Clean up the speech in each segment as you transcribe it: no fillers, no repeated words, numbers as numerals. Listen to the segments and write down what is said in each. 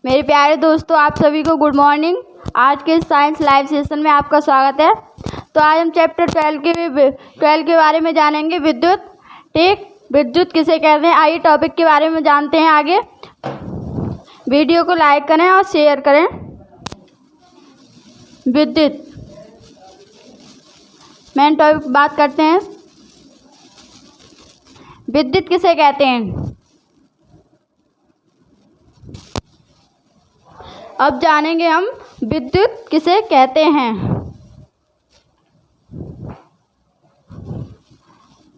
मेरे प्यारे दोस्तों, आप सभी को गुड मॉर्निंग। आज के साइंस लाइव सेशन में आपका स्वागत है। तो आज हम चैप्टर 12 के बारे में जानेंगे, विद्युत। ठीक, विद्युत किसे कहते हैं, आइए टॉपिक के बारे में जानते हैं आगे। वीडियो को लाइक करें और शेयर करें। विद्युत मेन टॉपिक बात करते हैं, विद्युत किसे कहते हैं। अब जानेंगे हम विद्युत किसे कहते हैं।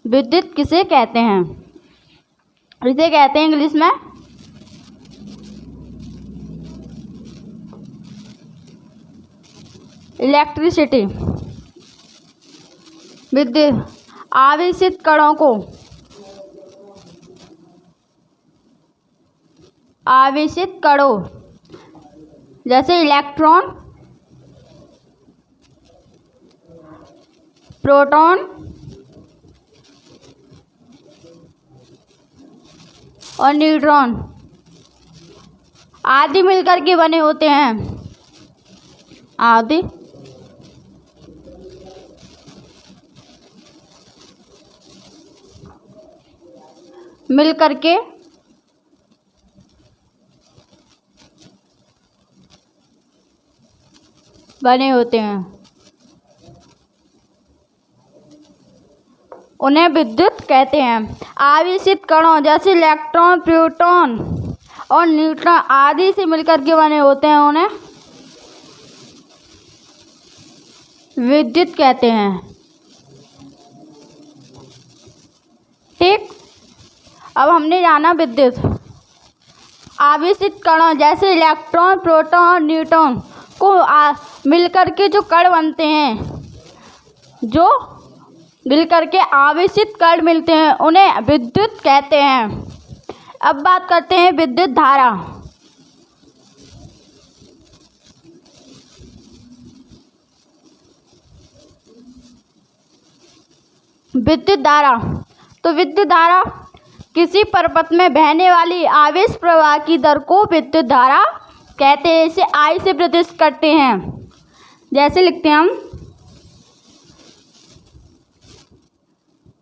विद्युत किसे कहते हैं, इसे कहते हैं इंग्लिश में इलेक्ट्रिसिटी। विद्युत आवेशित कणों को आवेशित कणों जैसे इलेक्ट्रॉन, प्रोटॉन और न्यूट्रॉन आदि मिलकर के बने होते हैं। आदि मिलकर के बने होते हैं, उन्हें विद्युत कहते हैं। आवेशित कणों जैसे इलेक्ट्रॉन, प्रोटॉन और न्यूट्रॉन आदि से मिलकर के बने होते हैं, उन्हें विद्युत कहते हैं। ठीक, अब हमने जाना विद्युत। आवेशित कणों जैसे इलेक्ट्रॉन, प्रोटॉन और न्यूट्रॉन को मिलकर के जो कण बनते हैं, जो मिलकर के आवेशित कण मिलते हैं, उन्हें विद्युत कहते हैं। अब बात करते हैं विद्युत धारा। विद्युत धारा, तो विद्युत धारा किसी परपथ में बहने वाली आवेश प्रवाह की दर को विद्युत धारा कहते हैं। इसे आई से प्रदर्शित करते हैं। जैसे लिखते हैं हम,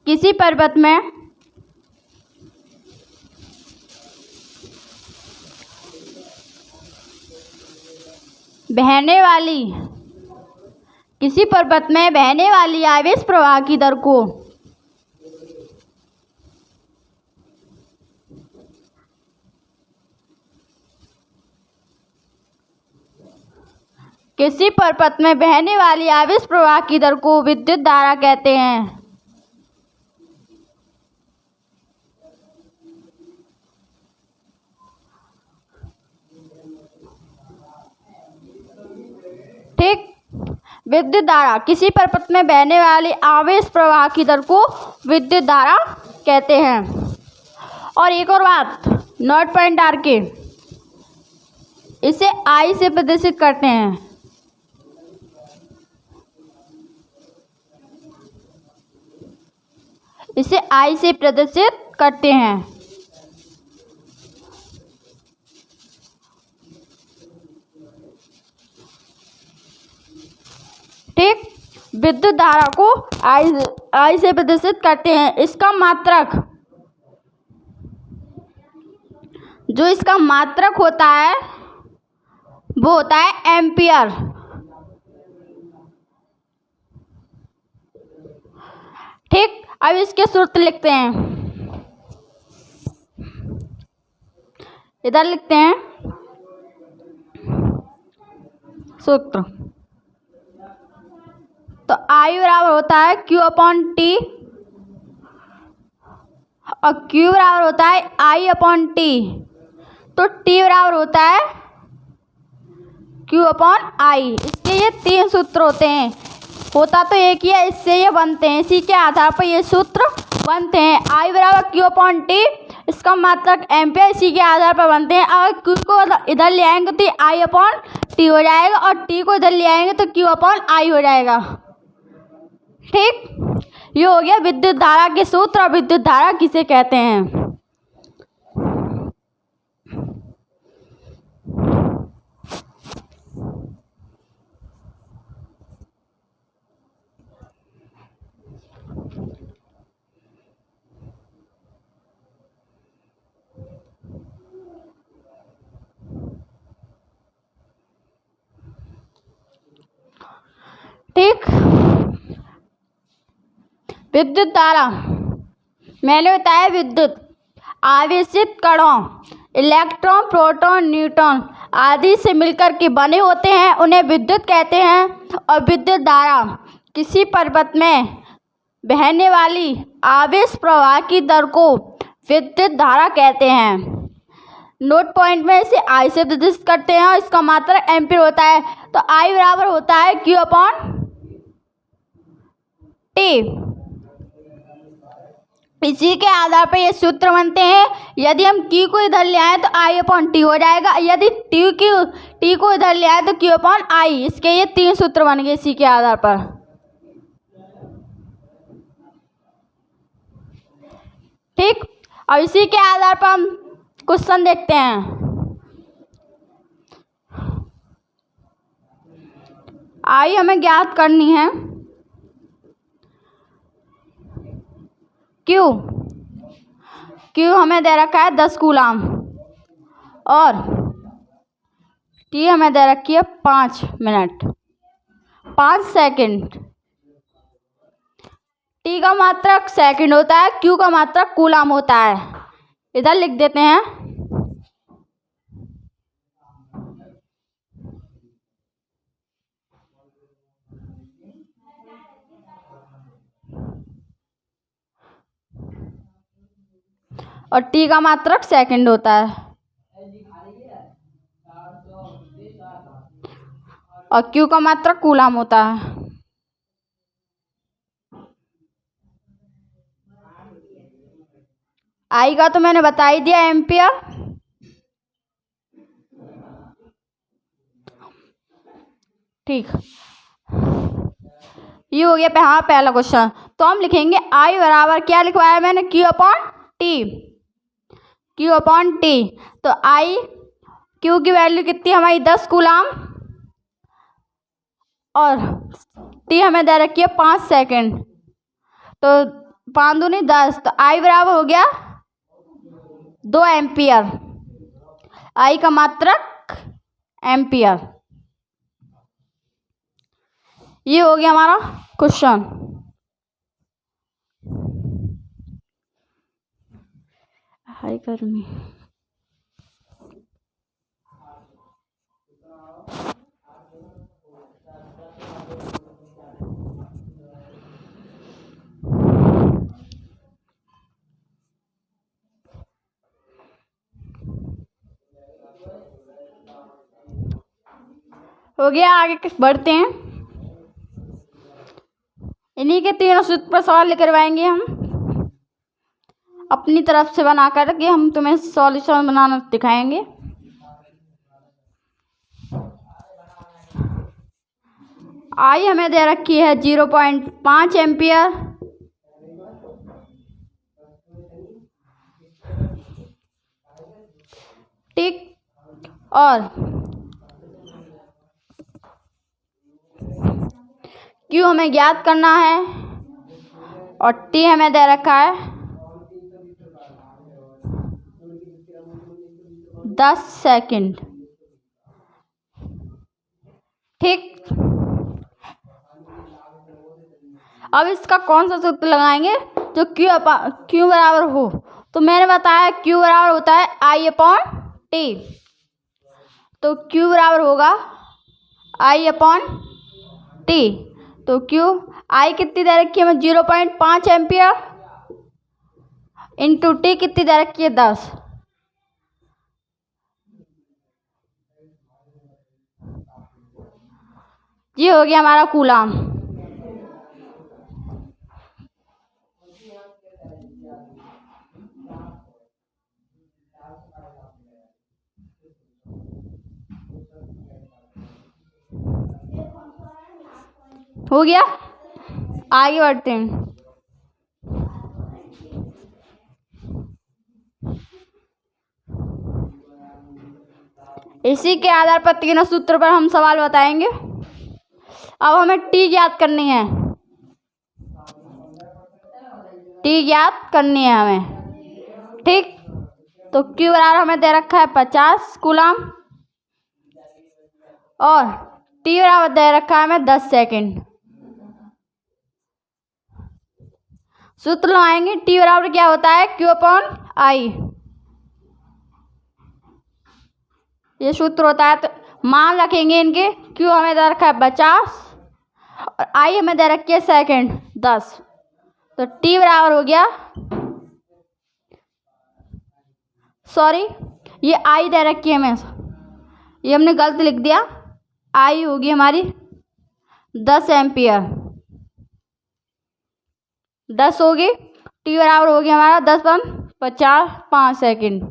किसी पर्वत में बहने वाली आवेश प्रवाह की दर को किसी परपथ में बहने वाली आवेश प्रवाह की दर को विद्युत धारा कहते हैं। ठीक, विद्युत धारा किसी परपथ में बहने वाली आवेश प्रवाह की दर को विद्युत धारा कहते हैं। और एक और बात, नोट पॉइंट आर के, इसे आई से प्रदर्शित करते हैं। इसे आई से प्रदर्शित करते हैं। ठीक, विद्युत धारा को आई से प्रदर्शित करते हैं। इसका मात्रक, जो इसका मात्रक होता है वो होता है एम्पियर। ठीक, अब इसके सूत्र लिखते हैं। इधर लिखते हैं सूत्र। तो आई बराबर होता है Q अपॉन टी, और Q बराबर होता है I अपॉन टी। तो T बराबर होता है Q अपॉन I। इसके ये 3 सूत्र होते हैं। होता तो एक ही है, इससे ये बनते हैं, इसी के आधार पर ये सूत्र बनते हैं। आई बराबर Q अपॉन टी, इसका मात्रक एम्पियर, इसी के आधार पर बनते हैं। अगर Q को इधर ले आएंगे तो आई अपॉन टी हो जाएगा और टी को इधर ले आएंगे तो क्यू अपॉन आई हो जाएगा। ठीक, ये हो गया विद्युत धारा के सूत्र और विद्युत धारा किसे कहते हैं। ठीक, विद्युत धारा मैंने बताया विद्युत आवेशित कणों इलेक्ट्रॉन प्रोटॉन न्यूट्रॉन आदि से मिलकर के बने होते हैं, उन्हें विद्युत कहते हैं। और विद्युत धारा किसी पर्वत में बहने वाली आवेश प्रवाह की दर को विद्युत धारा कहते हैं। नोट पॉइंट में इसे आई से निर्दिष्ट करते हैं और इसका मात्रक एम्पीयर होता है। तो आई बराबर होता है क्यू अपॉन टी। इसी के आधार पर ये सूत्र बनते हैं। यदि हम क्यू को इधर ले आए तो आई अपॉन टी हो जाएगा, यदि टी को इधर ले आए तो क्यू अपॉन आई। इसके ये 3 सूत्र बन गए इसी के आधार पर। ठीक, अब इसी के आधार पर हम क्वेश्चन देखते हैं। आई हमें ज्ञात करनी है क्यू हमें दे रखा है 10 कूलाम और टी हमें दे रखी है 5 मिनट 5 सेकंड। टी का मात्रक सेकंड होता है, क्यू का मात्रक कूलाम होता है। इधर लिख देते हैं। और टी का मात्रक सेकंड होता है और क्यू का मात्रक कूलाम होता है। आई का तो मैंने बता ही दिया एम्पियर। ठीक, ये हो गया हाँ पहला क्वेश्चन। तो हम लिखेंगे आई बराबर क्या लिखवाया मैंने Q upon T. Q upon T तो आई क्यू की वैल्यू कितनी हमारी 10 कूलाम और टी हमें दे रखी है 5 सेकंड। तो 5 दूनी 10 तो आई बराबर हो गया 2 एम्पियर। आई का मात्रक एम्पियर। ये हो गया हमारा क्वेश्चन। हाय गर्मी हो गया। आगे बढ़ते हैं। इन्हीं के 3 सूत्र पर सवाल करवाएंगे हम अपनी तरफ से बना कर के हम तुम्हें सॉल्यूशन बनाना दिखाएंगे। आई हमें दे रखी है 0.5 एम्पियर। ठीक, और क्यू हमें ज्ञात करना है और टी हमें दे रखा है 10 सेकंड। ठीक, अब इसका कौन सा सूत्र लगाएंगे जो क्यू बराबर हो। तो मैंने बताया क्यू बराबर होता है आई अपॉन टी। तो क्यू बराबर होगा आई अपॉन टी। तो क्यू आई कितनी दे रखी है हमें 0.5 एम्पियर इंटू टी कितनी दे रखी है 10। ये हो गया हमारा कूलाम। हो गया। आगे बढ़ते हैं। इसी के आधार पर तीनों सूत्र पर हम सवाल बताएंगे। अब हमें टी ज्ञात करनी है। टी ज्ञात करनी है हमें, ठीक। तो क्यू बराबर हमें दे रखा है 50 कूलम और टी बराबर दे रखा है हमें 10 सेकेंड। सूत्र लगाएंगे। टी बराबर क्या होता है, क्यू अपॉन आई। ये सूत्र होता है। तो मान रखेंगे इनके। क्यू हमें दे रखा है 50 और आई हमें दे रखी है सेकेंड 10। तो टी बराबर हो गया, सॉरी ये आई दे रखी है हमें, ये हमने गलत लिख दिया। आई होगी हमारी 10 एम्पियर। 10 होगी। टी बराबर होगी हमारा 10 बन 50 5 सेकेंड।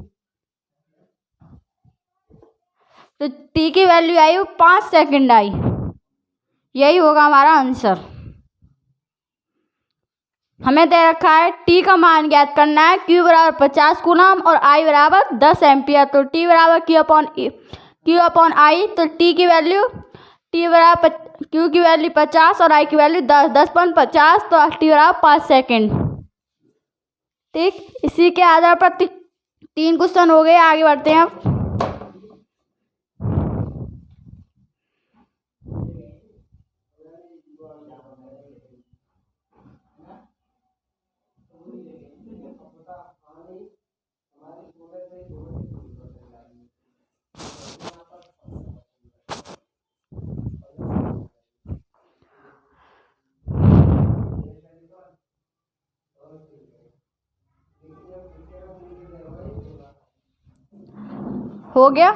तो टी की वैल्यू आई 5 सेकेंड आई। यही होगा हमारा आंसर। हमें दे रखा है टी का मान ज्ञात करना है। क्यू बराबर 50 कूलम और आई बराबर 10 एम्पियर। तो टी बराबर क्यू अपॉन आई। तो टी की वैल्यू, टी बराबर क्यू की वैल्यू 50 और आई की वैल्यू 10। 10 पॉइंट 50 तो टी बराबर 5 सेकेंड, ठीक। इसी के आधार पर 3 क्वेश्चन हो गए। आगे बढ़ते हैं अब। हो गया।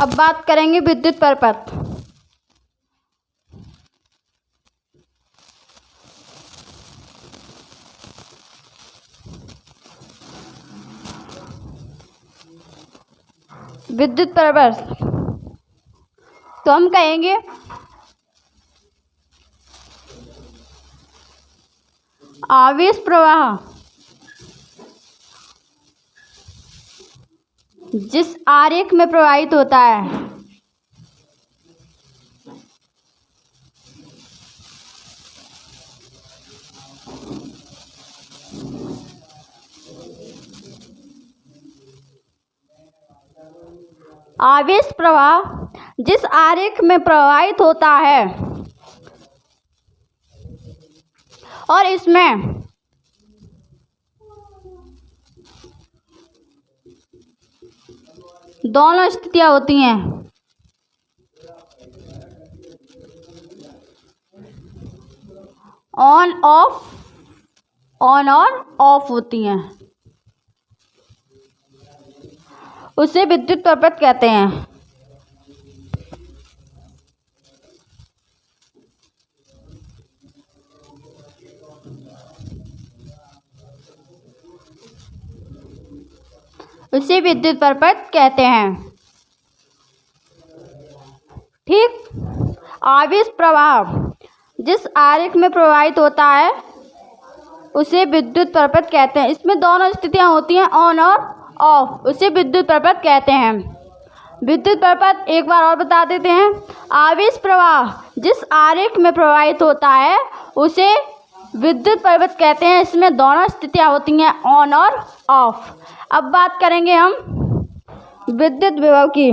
अब बात करेंगे विद्युत परपथ। विद्युत परपथ तो हम कहेंगे आवेश प्रवाह जिस आरेख में प्रवाहित होता है आवेश प्रवाह जिस आरेख में प्रवाहित होता है और इसमें दोनों स्थितियां होती हैं, ऑन और ऑफ होती हैं, उसे विद्युत परपथ कहते हैं। उसे विद्युत परपथ कहते हैं, ठीक। आवेश प्रवाह जिस आरेख में प्रवाहित होता है उसे विद्युत परपथ कहते हैं। इसमें दोनों स्थितियां होती हैं, ऑन और ऑफ, उसे विद्युत परपथ कहते हैं। विद्युत परपथ एक बार और बता देते हैं। आवेश प्रवाह जिस आरेख में प्रवाहित होता है उसे विद्युत परपथ कहते हैं। इसमें दोनों स्थितियां होती हैं, ऑन और ऑफ। अब बात करेंगे हम विद्युत विभव की।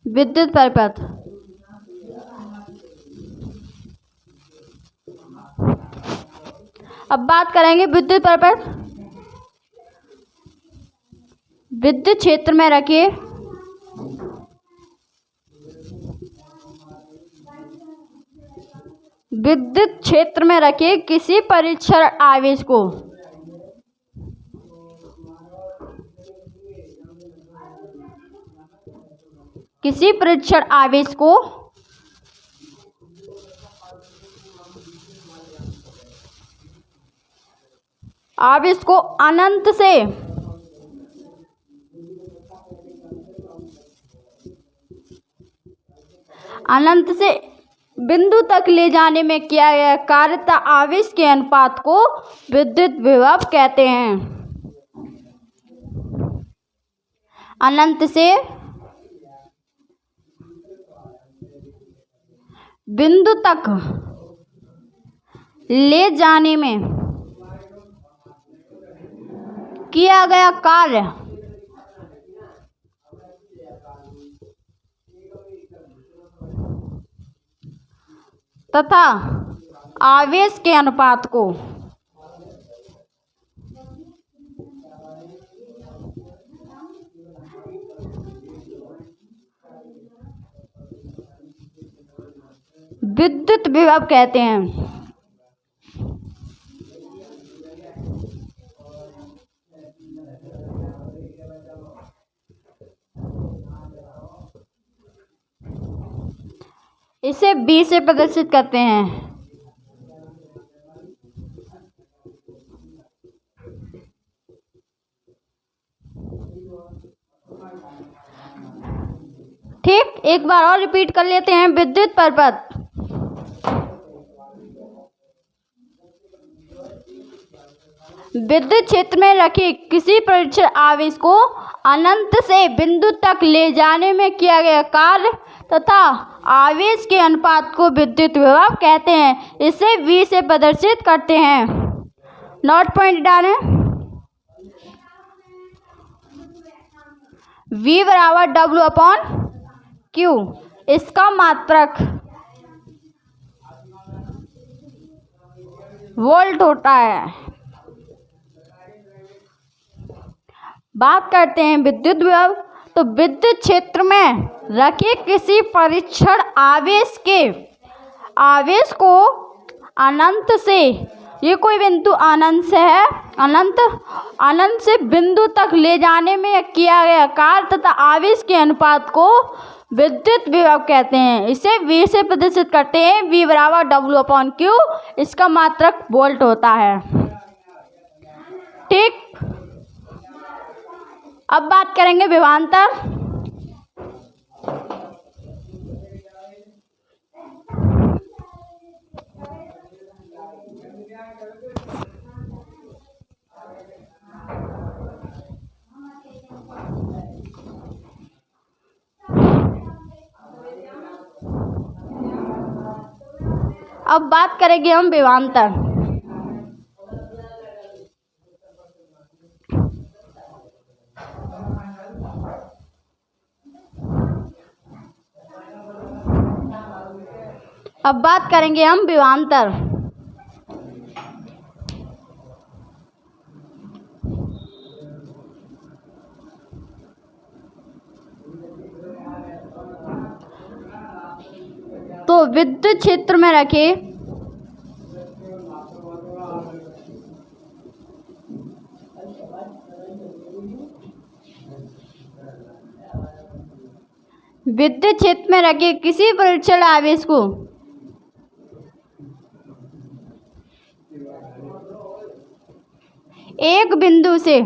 विद्युत परपथ अब बात करेंगे विद्युत परपथ विद्युत क्षेत्र में रखे किसी परीक्षण आवेश को अनंत से बिंदु तक ले जाने में किया गया कार्य तथा आवेश के अनुपात को विद्युत विभव कहते हैं। अनंत से बिंदु तक ले जाने में किया गया कार्य तथा आवेश के अनुपात को विद्युत विभव कहते हैं। इसे B से प्रदर्शित करते हैं। ठीक, एक बार और रिपीट कर लेते हैं। विद्युत परपथ विद्युत क्षेत्र में रखे किसी परीक्षण आवेश को अनंत से बिंदु तक ले जाने में किया गया कार्य तथा आवेश के अनुपात को विद्युत विभव कहते हैं। इसे V से प्रदर्शित करते हैं। नोट पॉइंट डालें। V बराबर W/Q। इसका मात्रक वोल्ट होता है। बात करते हैं विद्युत विभव। तो विद्युत क्षेत्र में रखे किसी परीक्षण आवेश के आवेश को अनंत से, ये कोई बिंदु अनंत से है, अनंत से बिंदु तक ले जाने में किया गया कार्य तथा आवेश के अनुपात को विद्युत विभव कहते हैं। इसे V से प्रदर्शित करते हैं। V बराबर W/Q। इसका मात्रक वोल्ट होता है। ठीक, अब बात करेंगे विभवांतर। अब बात करेंगे हम विभवांतर। अब बात करेंगे हम विभवांतर। तो विद्युत क्षेत्र में रखे किसी परीक्षण आवेश को एक बिंदु से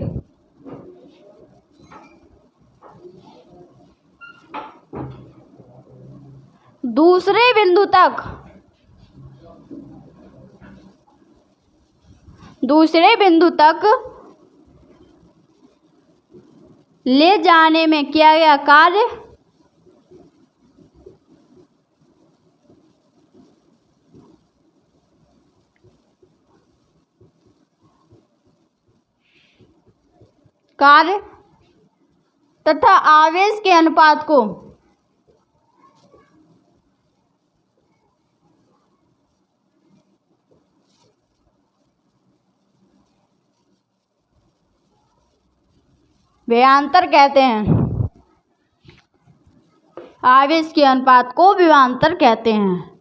दूसरे बिंदु तक ले जाने में किया गया कार्य तथा आवेश के अनुपात को विभवांतर कहते हैं। आवेश के अनुपात को विभवांतर कहते हैं।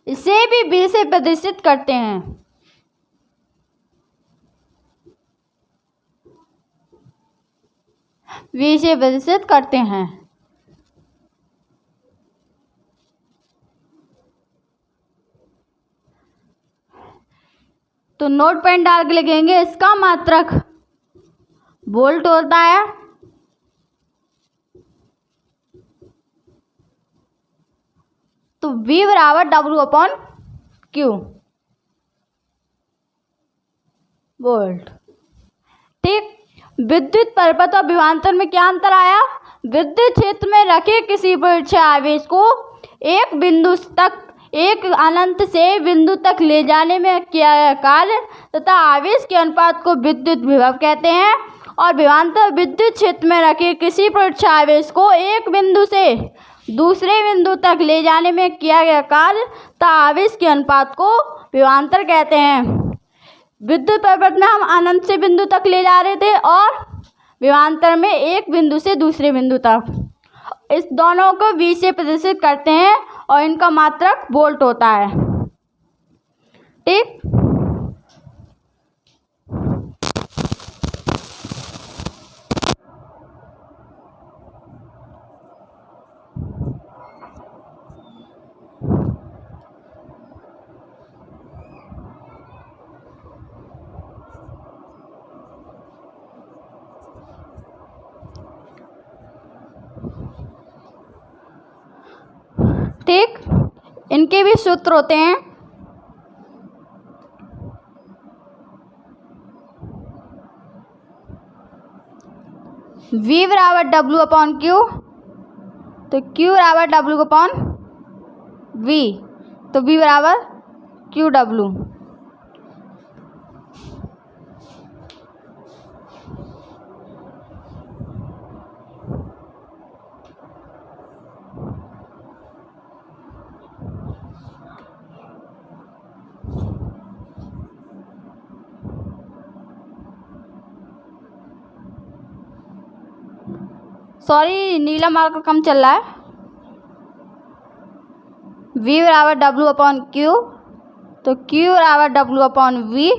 इसे भी V से प्रदर्शित करते हैं। V से प्रदर्शित करते हैं। तो नोट पेन डाल के लिखेंगे, इसका मात्रक वोल्ट होता है। तो V बराबर W/Q वोल्ट। ठीक। विद्युत परिपथ और विभवांतर में क्या अंतर आया? विद्युत क्षेत्र में रखे किसी परीक्षण आवेश को एक बिंदु तक, एक अनंत से बिंदु तक ले जाने में किया गया कार्य तथा आवेश के अनुपात को विद्युत विभव कहते हैं। और विभवांतर विद्युत क्षेत्र में रखे किसी परीक्षण आवेश को एक बिंदु से दूसरे बिंदु तक ले जाने में किया गया कार्य तथा आवेश के अनुपात को विभवांतर कहते हैं। विद्युत परिपथ में हम अनंत से बिंदु तक ले जा रहे थे और विभवांतर में एक बिंदु से दूसरे बिंदु तक। इस दोनों को V से प्रदर्शित करते हैं और इनका मात्रक वोल्ट होता है। ठीक। ठीक। इनके भी सूत्र होते हैं। V बराबर W/Q, तो Q बराबर W/V, तो V बराबर QW। सॉरी, नीला मार्कर कम चल रहा है। V बराबर W/Q, तो Q बराबर W/V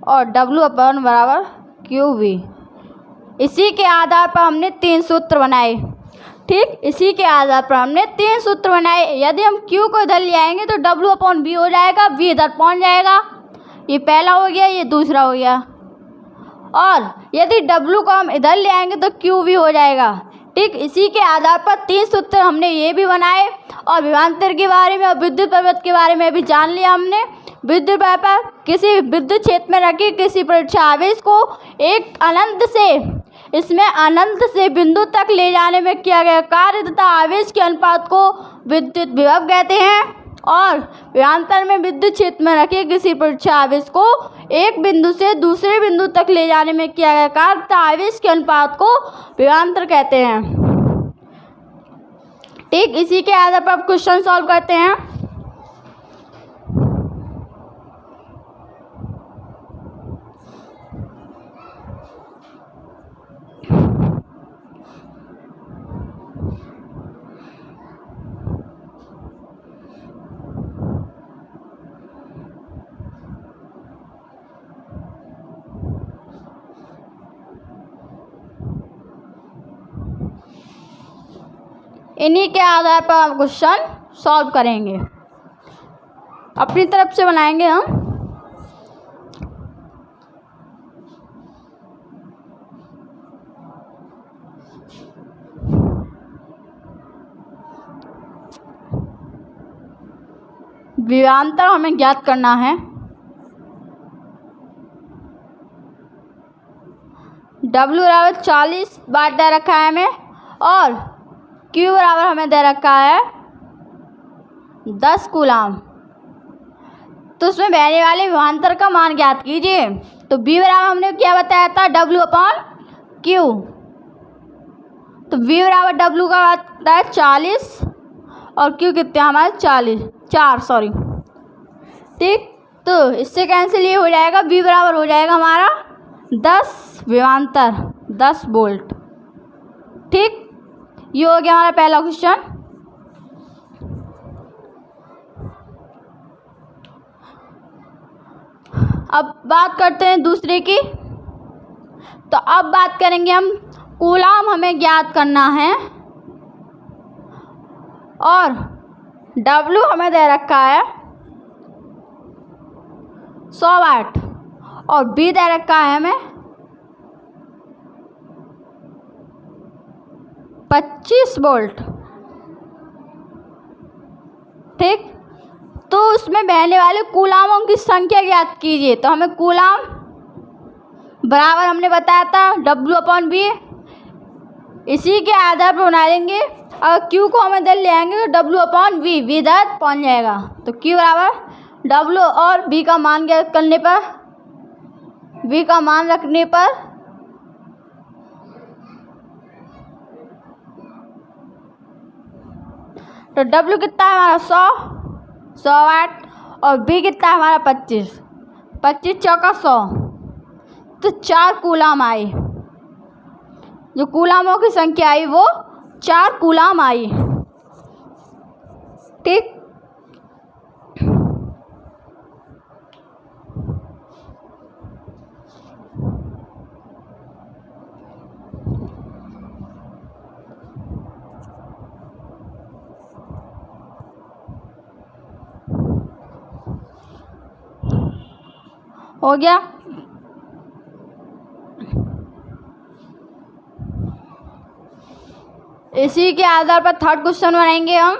और W/ बराबर QV। इसी के आधार पर हमने 3 सूत्र बनाए। ठीक। इसी के आधार पर हमने 3 सूत्र बनाए। यदि हम Q को इधर ले आएंगे तो W/V हो जाएगा, V इधर पहुंच जाएगा। ये पहला हो गया, ये दूसरा हो गया। और यदि W को हम इधर ले आएंगे तो QV हो जाएगा। ठीक। इसी के आधार पर 3 सूत्र हमने ये भी बनाए और विभवांतर के बारे में और विद्युत परिपथ के बारे में भी जान लिया हमने। विद्युत परिपथ किसी विद्युत क्षेत्र में रखी किसी परीक्षण आवेश को एक अनंत से, इसमें अनंत से बिंदु तक ले जाने में किया गया कार्य तथा आवेश के अनुपात को विद्युत विभव कहते हैं। और विभवांतर में विद्युत क्षेत्र में रखे किसी परीक्षण आवेश को एक बिंदु से दूसरे बिंदु तक ले जाने में किया गया कार्य तथा आवेश के अनुपात को विभवांतर कहते हैं। ठीक। इसी के आधार पर अब क्वेश्चन सॉल्व करते हैं। इन्हीं के आधार पर हम क्वेश्चन सॉल्व करेंगे। अपनी तरफ से बनाएंगे हम। विभवांतर हमें ज्ञात करना है। W बराबर 40 बार दे रखा है हमें और Q बराबर हमें दे रखा है 10 कूलाम। तो उसमें बहने वाले विभवांतर का मान ज्ञात कीजिए। तो B बराबर हमने क्या बताया था? W/Q। तो V बराबर W का आता है 40 और Q कितने हमारे 4। ठीक। तो इससे कैंसिल ये हो जाएगा, V बराबर हो जाएगा हमारा 10 विभवांतर 10 वोल्ट। ठीक, ये हो गया हमारा पहला क्वेश्चन। अब बात करते हैं दूसरे की। तो अब बात करेंगे हम, कूलाम हमें ज्ञात करना है और W हमें दे रखा है 100 वाट और B दे रखा है हमें 25 वोल्ट। ठीक, तो उसमें बहने वाले कूलामों की संख्या ज्ञात कीजिए। तो हमें कूलाम बराबर हमने बताया था W/V, इसी के आधार पर बना लेंगे। अगर Q को हम इधर ले आएंगे तो W/V, V इधर पहुँच जाएगा। तो Q बराबर W और V का मान ज्ञात करने पर, V का मान रखने पर तो W कितना है हमारा 100 वाट और B कितना है हमारा 25 चौका 100, तो 4 कूलाम आई। जो कूलामों की संख्या आई वो 4 कूलाम आई। ठीक, हो गया। इसी के आधार पर थर्ड क्वेश्चन बनाएंगे हम।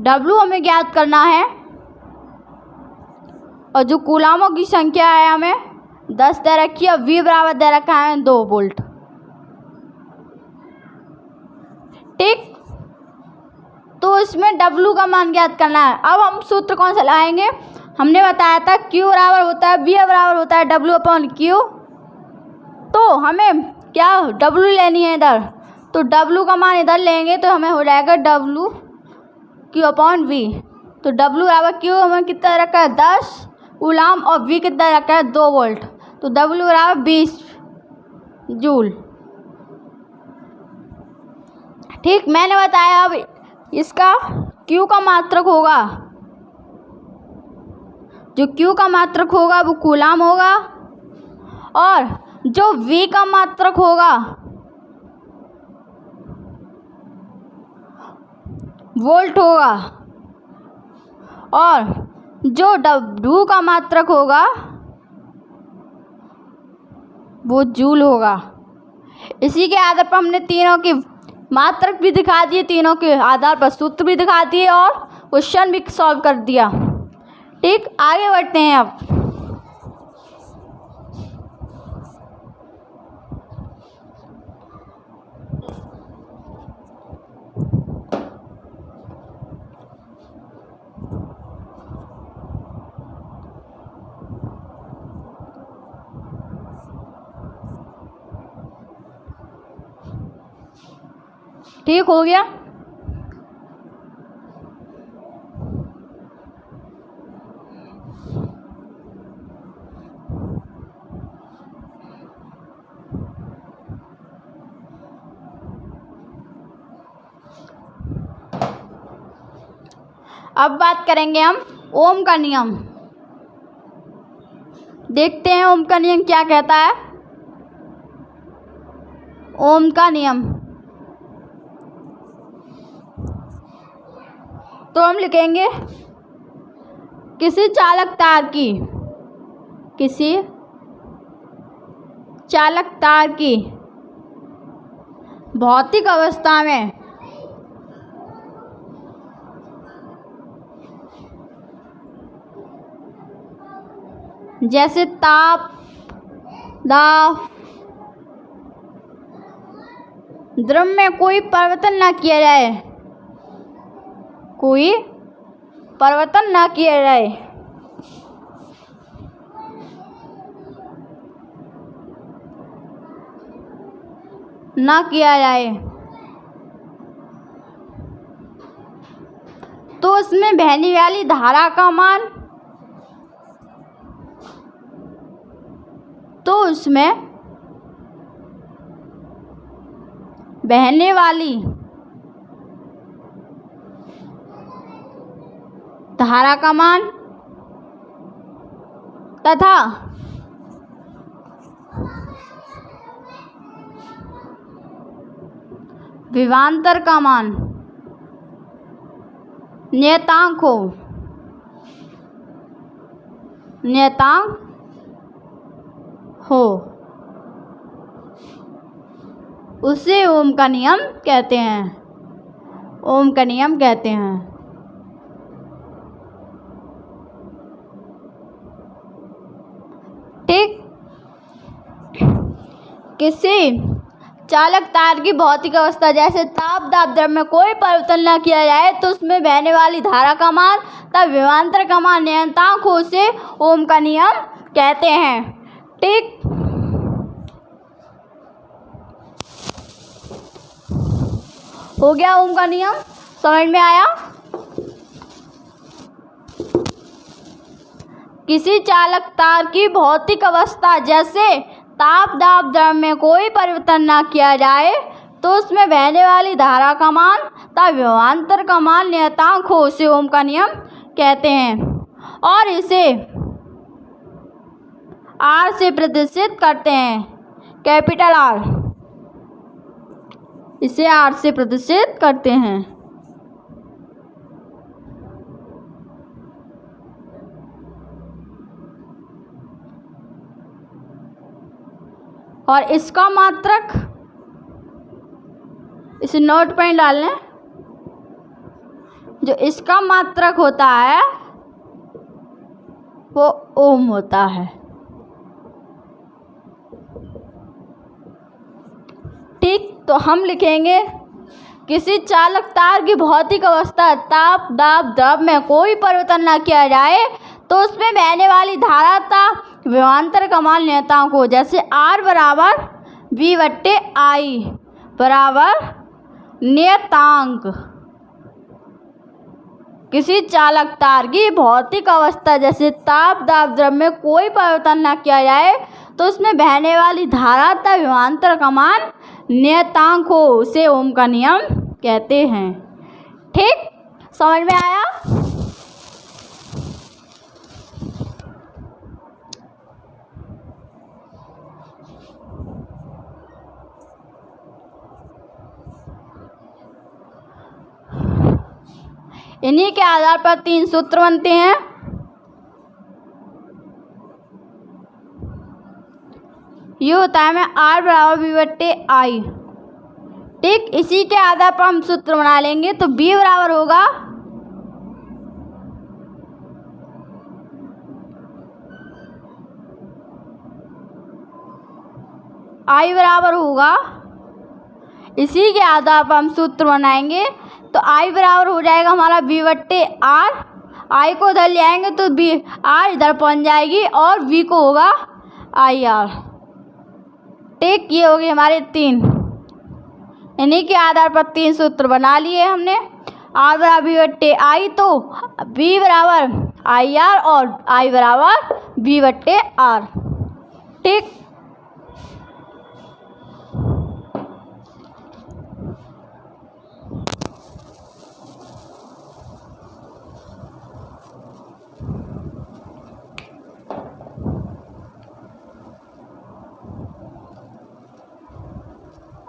W हमें ज्ञात करना है और जो कूलामों की संख्या है हमें 10 दे रखी है, V बराबर दे रखा है 2 वोल्ट। ठीक, तो इसमें W का मान ज्ञात करना है। अब हम सूत्र कौन सा लगाएंगे, हमने बताया था Q बराबर होता है, V बराबर होता है W/Q। तो हमें क्या W लेनी है इधर, तो W का मान इधर लेंगे तो हमें हो जाएगा WQ/V। तो W बराबर Q हमें कितना रखा है 10 कूलाम और V कितना रखा है 2 वोल्ट। तो W बराबर 20 जूल। ठीक, मैंने बताया। अब इसका Q का मात्रक होगा, जो Q का मात्रक होगा वो कूलाम होगा और जो V का मात्रक होगा वोल्ट होगा और जो W का मात्रक होगा वो जूल होगा। इसी के आधार पर हमने तीनों की मात्रक भी दिखा दिए, तीनों के आधार पर सूत्र भी दिखा दिए और क्वेश्चन भी सॉल्व कर दिया। ठीक, आगे बढ़ते हैं अब। ठीक हो गया। अब बात करेंगे हम ओम का नियम। देखते हैं ओम का नियम क्या कहता है। ओम का नियम, तो हम लिखेंगे किसी चालक तार की भौतिक अवस्था में जैसे ताप, दाब, द्रव्य में कोई परिवर्तन न किया जाए, ना किया जाए तो उसमें बहने वाली धारा का मान बहने वाली धारा का मान तथा विभवांतर का मान नियतांक हो उसे ओम का नियम कहते हैं। ठीक। किसी चालक तार की भौतिक अवस्था जैसे ताप दाब द्रव्य में कोई परिवर्तन न किया जाए तो उसमें बहने वाली धारा का मान तथा विभवांतर का मान नियतांक हो उसे ओम का नियम कहते हैं। ठीक। हो गया ओम का नियम, समझ में आया। किसी चालक तार की भौतिक अवस्था जैसे ताप दाब द्रव्य में कोई परिवर्तन न किया जाए तो उसमें बहने वाली धारा का मान तथा विभवांतर का मान नियतांक हो उसे ओम का नियम कहते हैं और इसे आर से प्रदर्शित करते हैं, कैपिटल आर। इसे आर से प्रदर्शित करते हैं। और इसका मात्रक, इसे नोट पॉइंट डाल लें, जो इसका मात्रक होता है वो ओम होता है। ठीक। तो हम लिखेंगे किसी चालक तार की भौतिक अवस्था ताप दाब द्रव्य में कोई परिवर्तन न किया जाए तो उसमें बहने वाली धारा तथा विभवांतर का मान नियतांक हो, जैसे R बराबर V/I बराबर नियतांक। किसी चालक तार की भौतिक अवस्था जैसे ताप दाब द्रव्य में कोई परिवर्तन न किया जाए तो उसमें बहने वाली धारा तथा विभवांतर का मान नियतांक हो उसे ओम का नियम कहते हैं। ठीक, समझ में आया। इन्हीं के आधार पर 3 सूत्र बनते हैं। ये होता है मैं R बराबर V/I। ठीक, इसी के आधार पर हम सूत्र बना लेंगे। तो B बराबर होगा I बराबर होगा, इसी के आधार पर हम सूत्र बनाएंगे। तो I बराबर हो जाएगा हमारा V/R। I को उधर ले आएंगे तो R इधर पहुंच जाएगी और V को होगा IR। ठीक, ये हो गए हमारे 3। इन्हीं के आधार पर 3 सूत्र बना लिए हमने। R बराबर V/I तो V बराबर IR और I बराबर V/R। ठीक,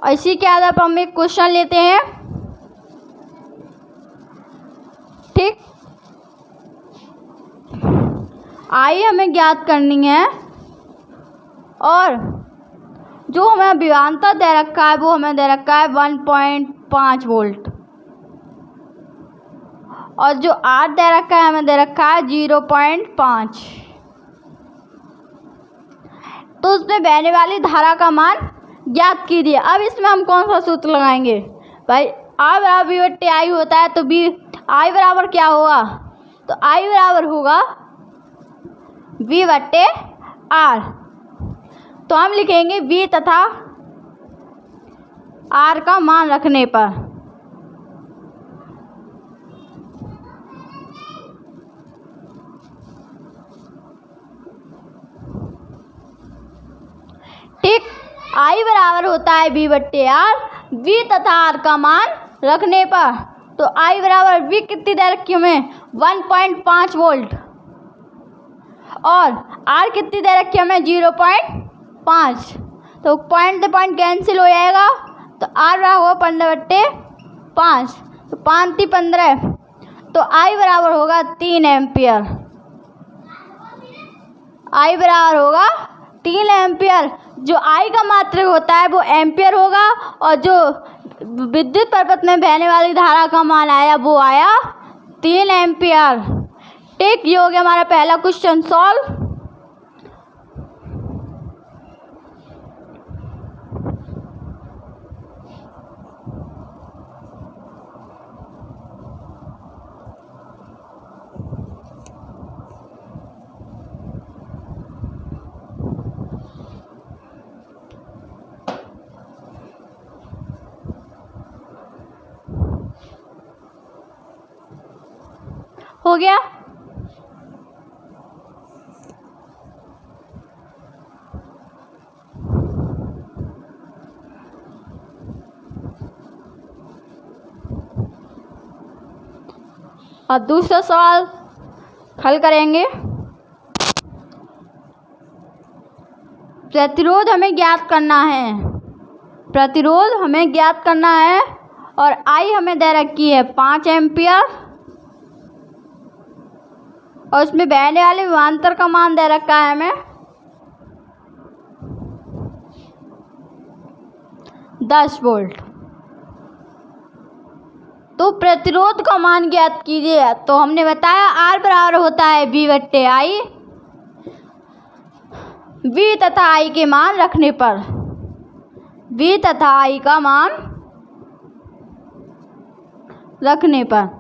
इसी के आधार पर हम एक क्वेश्चन लेते हैं। ठीक, आई हमें ज्ञात करनी है और जो हमें विभवांतर दे रखा है वो हमें दे रखा है 1.5 वोल्ट और जो R दे रखा है हमें दे रखा है 0.5। तो उसमें बहने वाली धारा का मान ज्ञात कीजिए। अब इसमें हम कौन सा सूत्र लगाएंगे भाई? R बराबर V/I होता है तो I बराबर क्या होगा? तो I बराबर होगा V/R। तो हम लिखेंगे V तथा आर का मान रखने पर। ठीक, आई बराबर होता है वी बट्टे आर, वी तथा आर का मान रखने पर। तो आई बराबर वी कितनी दे रखी हमें 1.5 वोल्ट, और आर कितनी दे रखी हमें 0.5। तो पॉइंट से पॉइंट कैंसिल हो जाएगा, तो आर बराबर होगा 15/5, तो 5 × 15, तो आई बराबर होगा 3 एम्पियर। आई बराबर होगा 3 एम्पियर। जो आई का मात्रक होता है वो एम्पियर होगा, और जो विद्युत परिपथ में बहने वाली धारा का मान आया वो आया 3 एम्पियर। ठीक, ये हो गया हमारा पहला क्वेश्चन सॉल्व। हो गया। अब दूसरा सवाल हल करेंगे। प्रतिरोध हमें ज्ञात करना है, प्रतिरोध हमें ज्ञात करना है, और आई हमें दे रखी है 5 एम्पियर, और उसमें बहने वाले विभवांतर का मान दे रखा है हमें 10 वोल्ट। तो प्रतिरोध का मान ज्ञात कीजिए। तो हमने बताया आर बराबर होता है वी बट्टे आई, वी तथा आई के मान रखने पर, वी तथा आई का मान रखने पर।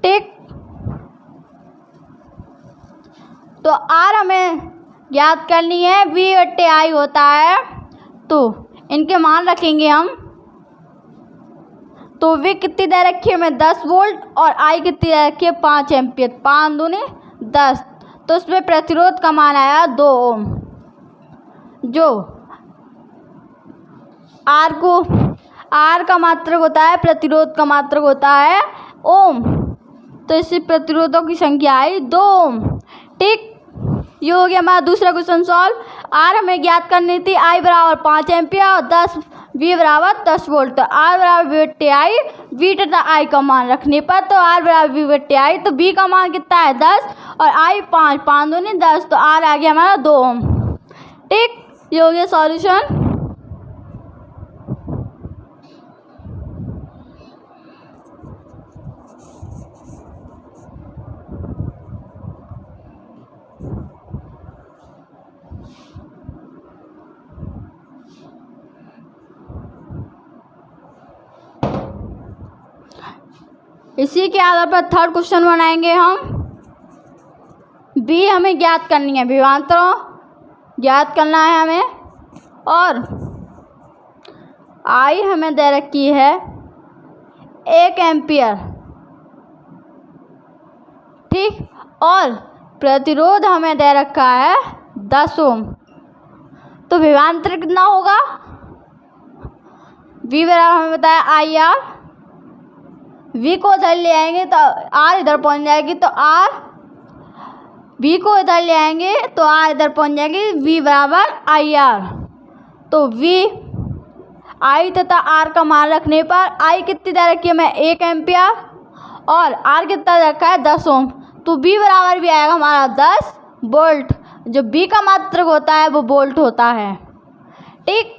ठीक, तो आर हमें ज्ञात करनी है, वी बट्टे आई होता है, तो इनके मान रखेंगे हम। तो वी कितनी दे रखी है हमें 10 वोल्ट, और आई कितनी दे रखी है 5 एम्पियर, 5 दूनी 10, तो उसमें प्रतिरोध का मान आया 2 ओम। जो आर का मात्रक होता है, प्रतिरोध का मात्रक होता है ओम, तो इससे प्रतिरोधों की संख्या आई 2 ओम। ठीक, ये हो गया हमारा दूसरा क्वेश्चन सॉल्व। आर हमें ज्ञात करनी थी, आई बराबर 5 एम्पियर और 10 वी बराबर 10 वोल्ट। तो आर बराबर वी बट्टे आई, वी तथा आई का मान रखने पर, तो आर बराबर वी बट्टे आई, तो वी का मान कितना है 10 और आई 5, 5 दूनी 10, तो आर आ गया हमारा 2 ओम। ठीक, ये हो गया सॉल्यूशन। इसी के आधार पर थर्ड क्वेश्चन बनाएंगे हम। बी हमें ज्ञात करनी है, विभवांतरों ज्ञात करना है हमें, और आई हमें दे रखी है 1 एम्पियर। ठीक, और प्रतिरोध हमें दे रखा है 10 ओम। तो विभवांतर कितना होगा, वी बराबर हमें बताया आई आर, वी को इधर ले आएंगे तो आर इधर पहुंच जाएगी, तो आर वी को इधर ले आएंगे तो आर इधर पहुंच जाएगी, वी बराबर आई आर। तो वी आई तथा आर का मान रखने पर आई कितनी दे रखी है हमें 1 एम्पियर, और आर कितना दे रखा है 10 ओम, तो बी बराबर भी आएगा हमारा 10 वोल्ट। जो बी का मात्रक होता है वो वोल्ट होता है। ठीक,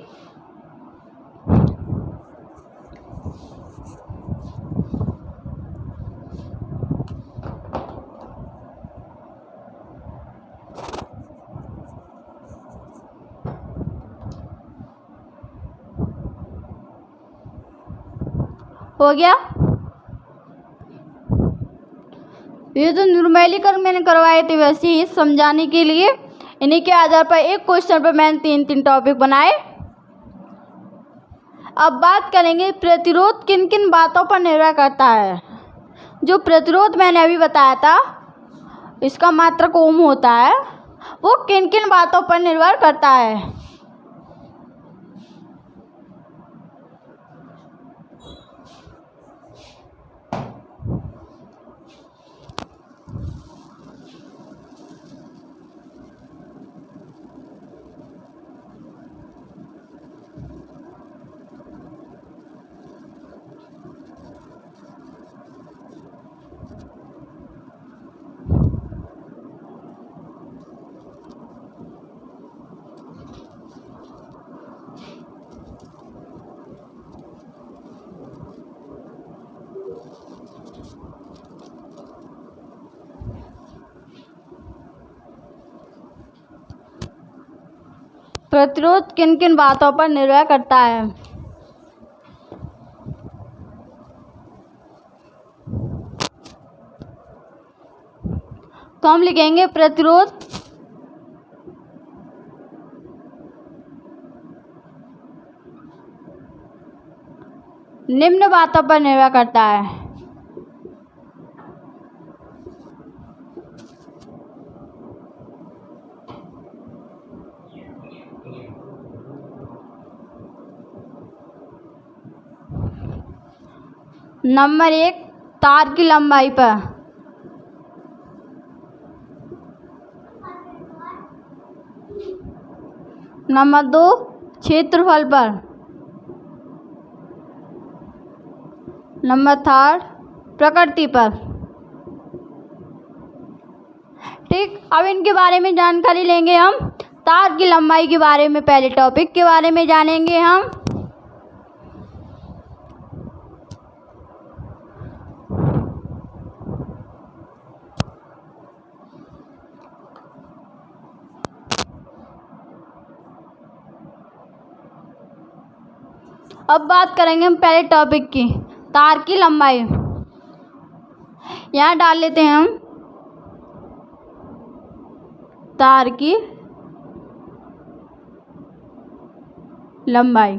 हो गया। ये तो न्यूमेरिकल मैंने करवाए थे, वैसे ही समझाने के लिए इन्हीं के आधार पर एक क्वेश्चन पर मैंने 3 टॉपिक बनाए। अब बात करेंगे प्रतिरोध किन किन बातों पर निर्भर करता है। जो प्रतिरोध मैंने अभी बताया था, इसका मात्रक ओम होता है, वो किन किन बातों पर निर्भर करता है। प्रतिरोध किन किन बातों पर निर्भर करता है। तो हम लिखेंगे प्रतिरोध निम्न बातों पर निर्भर करता है। नंबर 1, तार की लंबाई पर। नंबर 2, क्षेत्रफल पर। नंबर 3, प्रकृति पर। ठीक, अब इनके बारे में जानकारी लेंगे हम। तार की लंबाई के बारे में पहले टॉपिक के बारे में जानेंगे हम। अब बात करेंगे हम पहले टॉपिक की, तार की लंबाई। यहाँ डाल लेते हैं हम तार की लंबाई।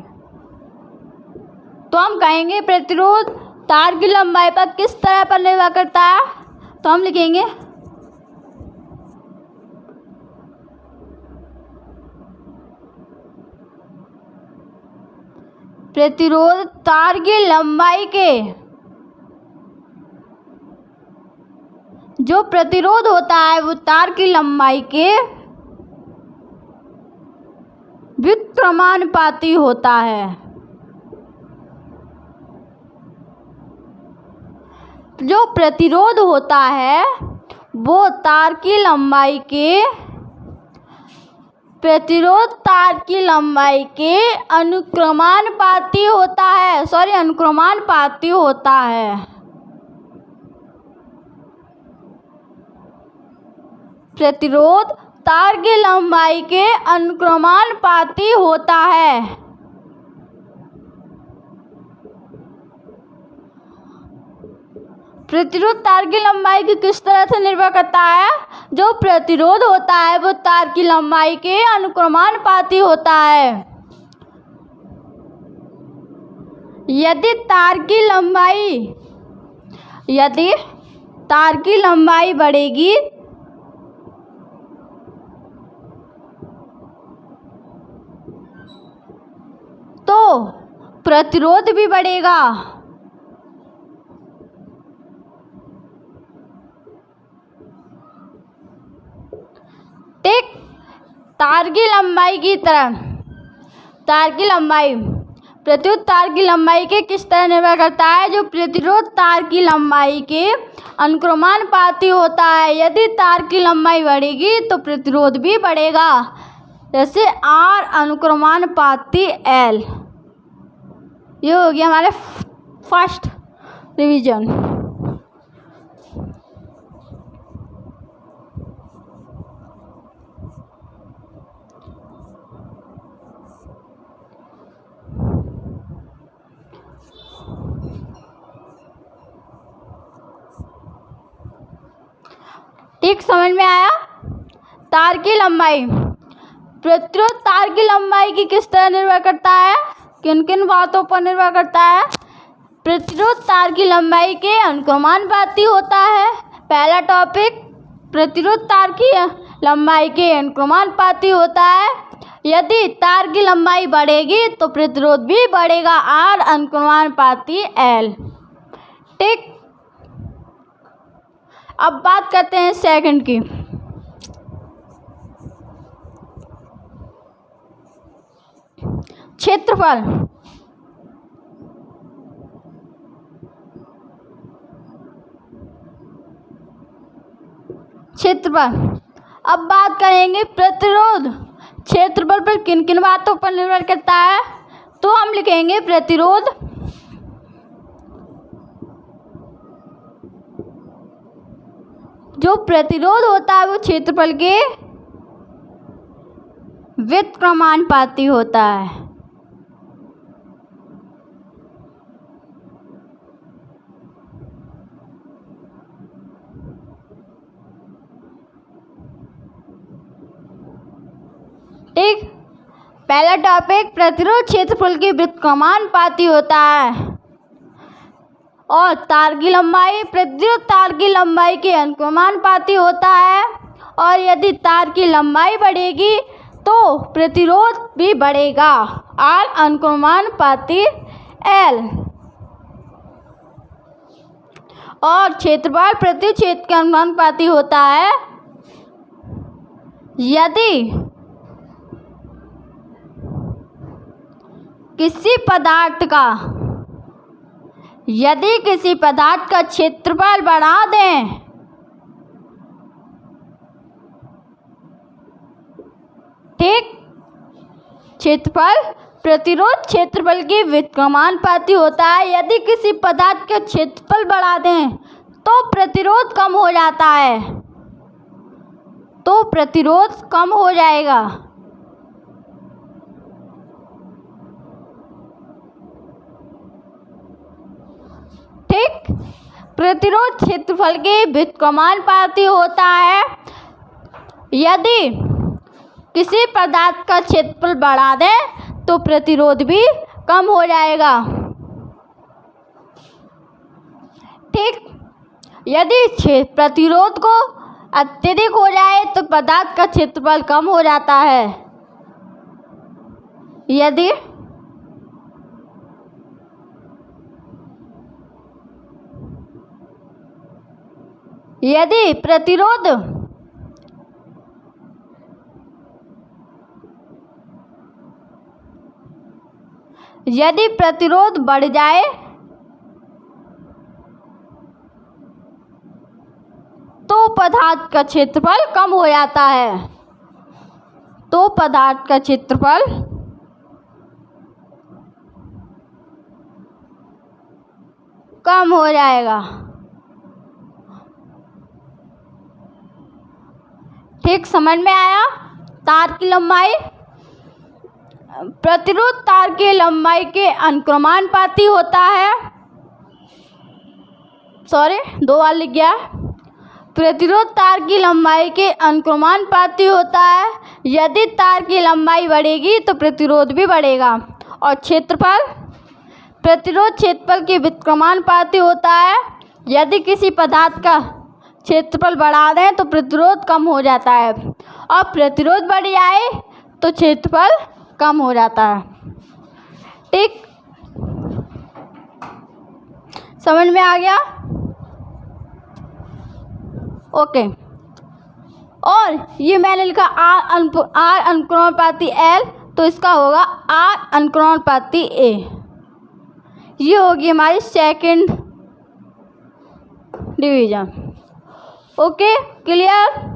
तो हम कहेंगे प्रतिरोध तार की लंबाई पर किस तरह पर निर्भर करता है। तो हम लिखेंगे प्रतिरोध तार की लंबाई के, जो प्रतिरोध होता है वो तार की लंबाई के व्युत्क्रमानुपाती होता है। जो प्रतिरोध होता है वो तार की लंबाई के, प्रतिरोध तार की लंबाई के अनुक्रमानुपाती होता है। अनुक्रमानुपाती होता है। प्रतिरोध तार की लंबाई के अनुक्रमानुपाती होता है। प्रतिरोध तार की लंबाई की किस तरह से निर्भर करता है। जो प्रतिरोध होता है वो तार की लंबाई के अनुक्रमानुपाती होता है। यदि तार की लंबाई बढ़ेगी तो प्रतिरोध भी बढ़ेगा। ठीक, तार की लंबाई की तरह प्रतिरोध तार की लंबाई के किस तरह निर्भर करता है। जो प्रतिरोध तार की लंबाई के अनुक्रमानुपाती होता है। यदि तार की लंबाई बढ़ेगी तो प्रतिरोध भी बढ़ेगा। जैसे R अनुक्रमानुपाती L। ये हो गया हमारे फर्स्ट रिवीजन। ठीक, समझ में आया। तार की लंबाई। प्रतिरोध तार की लंबाई की किस तरह निर्भर करता है, किन किन बातों पर निर्भर करता है। प्रतिरोध तार की लंबाई के अनुक्रमानुपाती होता है। पहला टॉपिक, प्रतिरोध तार की लंबाई के अनुक्रमानुपाती होता है। यदि तार की लंबाई बढ़ेगी तो प्रतिरोध भी बढ़ेगा, आर अनुक्रमानुपाती एल। ठीक, अब बात करते हैं सेकंड की। क्षेत्रफल। क्षेत्रफल, अब बात करेंगे प्रतिरोध क्षेत्रफल पर किन किन बातों पर निर्भर करता है। तो हम लिखेंगे प्रतिरोध जो प्रतिरोध होता है वो क्षेत्रफल के व्युत्क्रमानुपाती होता है। ठीक, पहला टॉपिक, प्रतिरोध क्षेत्रफल के व्युत्क्रमानुपाती होता है और तार की लंबाई प्रतिरोध तार की लंबाई के अनुक्रमानुपाती होता है। और यदि तार की लंबाई बढ़ेगी तो प्रतिरोध भी बढ़ेगा, आर अनुक्रमानुपाती एल। और क्षेत्रफल प्रति क्षेत्र के अनुक्रमानुपाती होता है। यदि किसी पदार्थ का क्षेत्रफल बढ़ा दें ठीक, क्षेत्रफल प्रतिरोध क्षेत्रफल के व्युत्क्रमानुपाती होता है। यदि किसी पदार्थ का क्षेत्रफल बढ़ा दें तो प्रतिरोध कम हो जाता है, तो प्रतिरोध कम हो जाएगा। ठीक, प्रतिरोध क्षेत्रफल के व्युत्क्रमानुपाती होता है। यदि किसी पदार्थ का क्षेत्रफल बढ़ा दें तो प्रतिरोध भी कम हो जाएगा। ठीक, यदि प्रतिरोध को अत्यधिक हो जाए तो पदार्थ का क्षेत्रफल कम हो जाता है। यदि प्रतिरोध बढ़ जाए तो पदार्थ का क्षेत्रफल कम हो जाता है, तो पदार्थ का क्षेत्रफल कम हो जाएगा। ठीक, समझ में आया। तार की लंबाई प्रतिरोध तार की लंबाई के अनुक्रमानुपाती होता है। सॉरी, 2 बार लिख गया। प्रतिरोध तार की लंबाई के अनुक्रमानुपाती होता है। यदि तार की लंबाई बढ़ेगी तो प्रतिरोध भी बढ़ेगा। और क्षेत्रफल प्रतिरोध क्षेत्रफल के व्युत्क्रमानुपाती होता है। यदि किसी पदार्थ का क्षेत्रफल बढ़ा दें तो प्रतिरोध कम हो जाता है, और प्रतिरोध बढ़ जाए तो क्षेत्रफल कम हो जाता है। ठीक, समझ में आ गया। ओके, और ये मैंने लिखा आर अनुक्रमानुपाती एल, तो इसका होगा आर अनुक्रमानुपाती ए। ये होगी हमारी सेकंड डिवीजन। Okay, clear.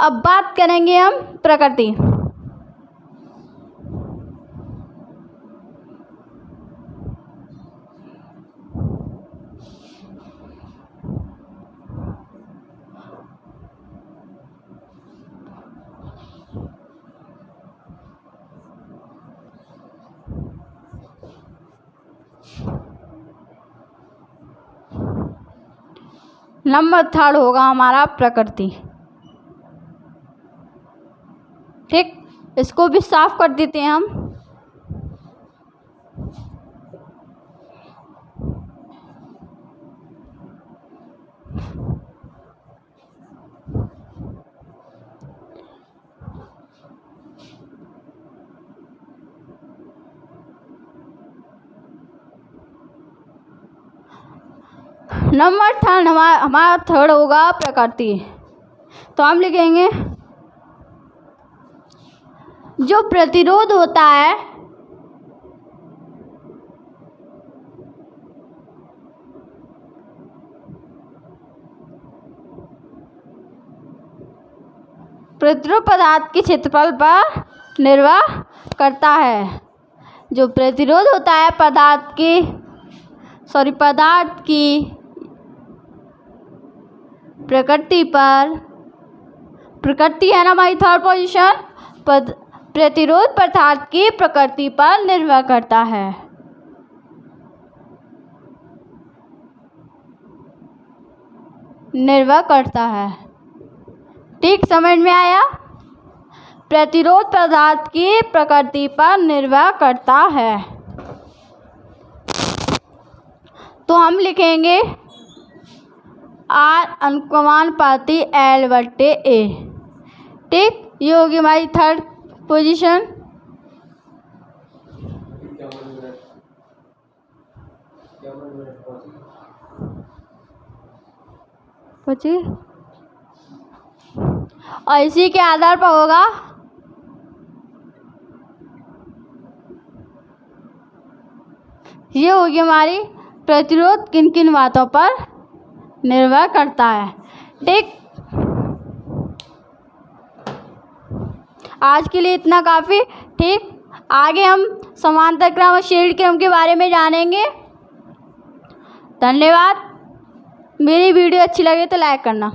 अब बात करेंगे हम प्रकृति। नंबर 3 होगा हमारा प्रकृति। ठीक, इसको भी साफ कर देते हैं हम। नंबर 3 हमारा 3 होगा प्रकृति। तो हम लिखेंगे जो प्रतिरोध होता है प्रतिरोध पदार्थ के क्षेत्रफल पर निर्भर करता है। जो प्रतिरोध होता है पदार्थ की प्रकृति पर, प्रकृति है ना हमारी 3rd पोजीशन, प्रतिरोध पदार्थ की प्रकृति पर निर्भर करता है। ठीक, समझ में आया? प्रतिरोध पदार्थ की प्रकृति पर निर्भर करता है। तो हम लिखेंगे R अनुपाती L/A। ठीक, ये होगी हमारी 3rd पोजीशन। और इसी के आधार पर होगा ये होगी हमारी प्रतिरोध किन किन बातों पर निर्भर करता है। ठीक, आज के लिए इतना काफ़ी। ठीक, आगे हम समांतर क्रम और श्रेणी क्रम के बारे में जानेंगे। धन्यवाद। मेरी वीडियो अच्छी लगे तो लाइक करना।